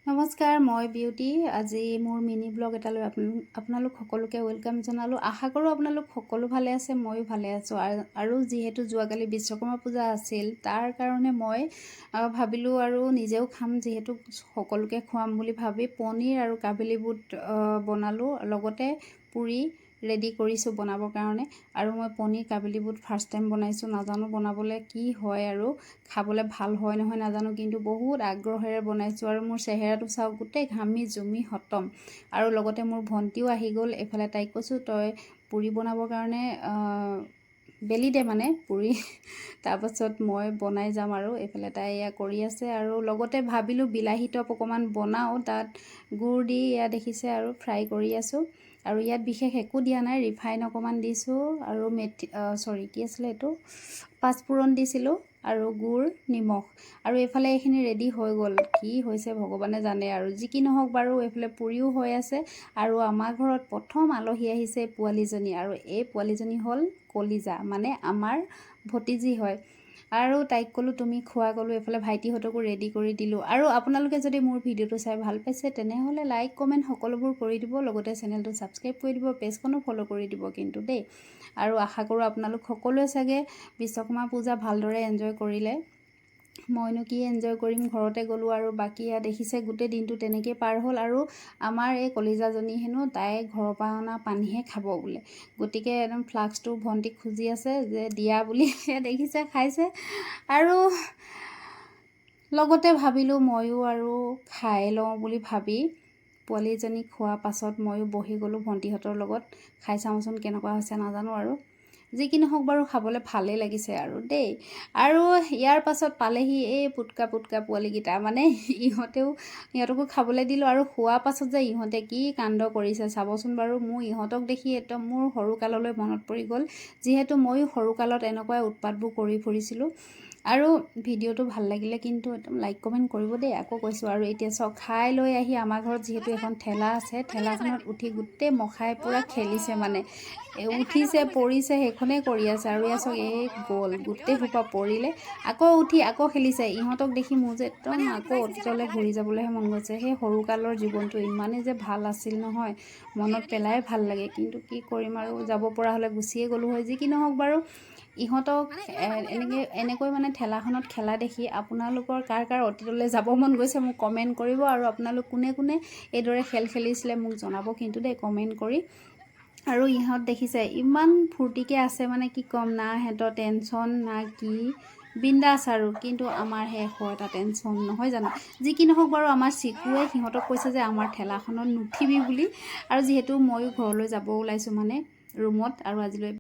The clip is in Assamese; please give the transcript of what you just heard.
নমস্কাৰ, মই বিউটি। আজি মোৰ মিনি ব্লগ এটালৈ আপোনালোক সকলোকে ৱেলকাম জনালোঁ। আশা কৰোঁ আপোনালোক সকলো ভালে আছে, ময়ো ভালে আছোঁ। আৰু যিহেতু যোৱাকালি বিশ্বকৰ্মা পূজা আছিল, তাৰ কাৰণে মই ভাবিলোঁ আৰু নিজেও খাম, যিহেতু সকলোকে খুৱাম বুলি ভাবি পনীৰ আৰু কাবেলি বুট বনালোঁ। লগতে পুৰি ৰেডি কৰিছোঁ বনাবৰ কাৰণে। আৰু মই পনীৰ কাবেলি বুট ফাৰ্ষ্ট টাইম বনাইছোঁ, নাজানো বনাবলৈ কি হয় আৰু খাবলৈ ভাল হয় নহয় নাজানো, কিন্তু বহুত আগ্ৰহেৰে বনাইছোঁ। আৰু মোৰ চেহেৰাটো চাওক, গোটেই ঘামি জুমি খতম। আৰু লগতে মোৰ ভণ্টিও আহি গ'ল। এইফালে তাইক কৈছোঁ, তই পুৰি বনাবৰ কাৰণে বেলি দে মানে পুৰি। তাৰপাছত মই বনাই যাম আৰু এইফালে তাই এয়া কৰি আছে। আৰু লগতে ভাবিলোঁ বিলাহী টপ অকণমান বনাওঁ, তাত গুড় দি এয়া দেখিছে আৰু ফ্ৰাই কৰি আছোঁ। আৰু ইয়াত বিশেষ একো দিয়া নাই, ৰিফাইন অকণমান দিছোঁ আৰু কি আছিলে এইটো, পাঁচফোৰণ দিছিলোঁ আৰু গুড় নিমখ। আৰু এইফালে এইখিনি ৰেডি হৈ গ'ল, কি হৈছে ভগৱানে জানে। আৰু যি কি নহওক বাৰু, এইফালে পুৰিও হৈ আছে। আৰু আমাৰ ঘৰত প্ৰথম আলহী আহিছে পোৱালীজনী, আৰু এই পোৱালীজনী হ'ল কলিজা, মানে আমাৰ ভতিজী হয়। আৰু তাইক ক'লোঁ তুমি খোৱা, ক'লোঁ। এইফালে ভাইটিহঁতকো ৰেডি কৰি দিলোঁ। আৰু আপোনালোকে যদি মোৰ ভিডিঅ'টো চাই ভাল পাইছে, তেনেহ'লে লাইক কমেণ্ট সকলোবোৰ কৰি দিব। লগতে চেনেলটো ছাবস্ক্ৰাইব কৰি দিব, পেজখনো ফ'ল' কৰি দিব কিন্তু দেই। আৰু আশা কৰোঁ আপোনালোক সকলোৱে চাগে বিশ্বকৰ্মা পূজা ভালদৰে এনজয় কৰিলে। মইনো কি এনজয় কৰিম, ঘৰতে গ'লোঁ। আৰু বাকী ইয়াত দেখিছে গোটেই দিনটো তেনেকৈ পাৰ হ'ল। আৰু আমাৰ এই কলিজাজনী হেনো তাই ঘৰৰ পৰা অনা পানীহে খাব বোলে, গতিকে একদম ফ্লাক্সটো ভণ্টিক খুজি আছে যে দিয়া বুলি। দেখিছে খাইছে। আৰু লগতে ভাবিলোঁ ময়ো আৰু খাই লওঁ বুলি ভাবি পোৱালীজনীক খোৱাৰ পাছত ময়ো বহি গ'লোঁ ভণ্টিহঁতৰ লগত। খাই চাওঁচোন কেনেকুৱা হৈছে নাজানো, আৰু যি কি নহওক বাৰু খাবলৈ ভালেই লাগিছে আৰু দেই। আৰু ইয়াৰ পাছত পালেহি এই পুটকা পোৱালীকেইটা, মানে ইহঁতকো খাবলৈ দিলোঁ। আৰু খোৱাৰ পাছত যে ইহঁতে কি কাণ্ড কৰিছে চাবচোন বাৰু। মোৰ ইহঁতক দেখি একদম মোৰ সৰুকাললৈ মনত পৰি গ'ল, যিহেতু ময়ো সৰুকালত এনেকুৱাই উৎপাতবোৰ কৰি ফুৰিছিলোঁ। আৰু ভিডিঅ'টো ভাল লাগিলে কিন্তু একদম লাইক কমেণ্ট কৰিব দেই, আকৌ কৈছোঁ। আৰু এতিয়া চাওক, খাই লৈ আহি আমাৰ ঘৰত যিহেতু এখন ঠেলা আছে, ঠেলাখনত উঠি গোটেই মখাই পূৰা খেলিছে, মানে উঠিছে পৰিছে সেইখনেই কৰি আছে। আৰু এয়া চাওক, এই গ'ল গোটেই সোপা পৰিলে, আকৌ উঠি আকৌ খেলিছে। ইহঁতক দেখি মোৰ যে একদম আকৌ অতীতলৈ ঘূৰি যাবলৈহে মন গৈছে। সেই সৰুকালৰ জীৱনটো ইমানেই যে ভাল আছিল নহয়, মনত পেলাই ভাল লাগে। কিন্তু কি কৰিম আৰু, যাব পৰা হ'লে গুচিয়ে গ'লোঁ হয়। যি কি নহওক বাৰু, ইহঁতক এনেকৈ মানে ঠেলাখনত খেলা দেখি আপোনালোকৰ কাৰ কাৰ অতীতলৈ যাব মন গৈছে মোক কমেণ্ট কৰিব। আৰু আপোনালোক কোনে কোনে এইদৰে খেল খেলিছিলে মোক জনাব কিন্তু দেই, কমেণ্ট কৰি। আৰু ইহঁত দেখিছে ইমান ফূৰ্তিকৈ আছে, মানে কি ক'ম, না সিহঁতৰ টেনশ্যন না কি, বিন্দাছ আৰু। কিন্তু আমাৰ হে এটা টেনশ্যন নহয় জানো। যি কি নহওক বাৰু, আমাৰ চিকুৱে সিহঁতক কৈছে যে আমাৰ ঠেলাখনত নুঠিবি বুলি। আৰু যিহেতু ময়ো ঘৰলৈ যাব ওলাইছোঁ, মানে ৰুমত, আৰু আজিলৈ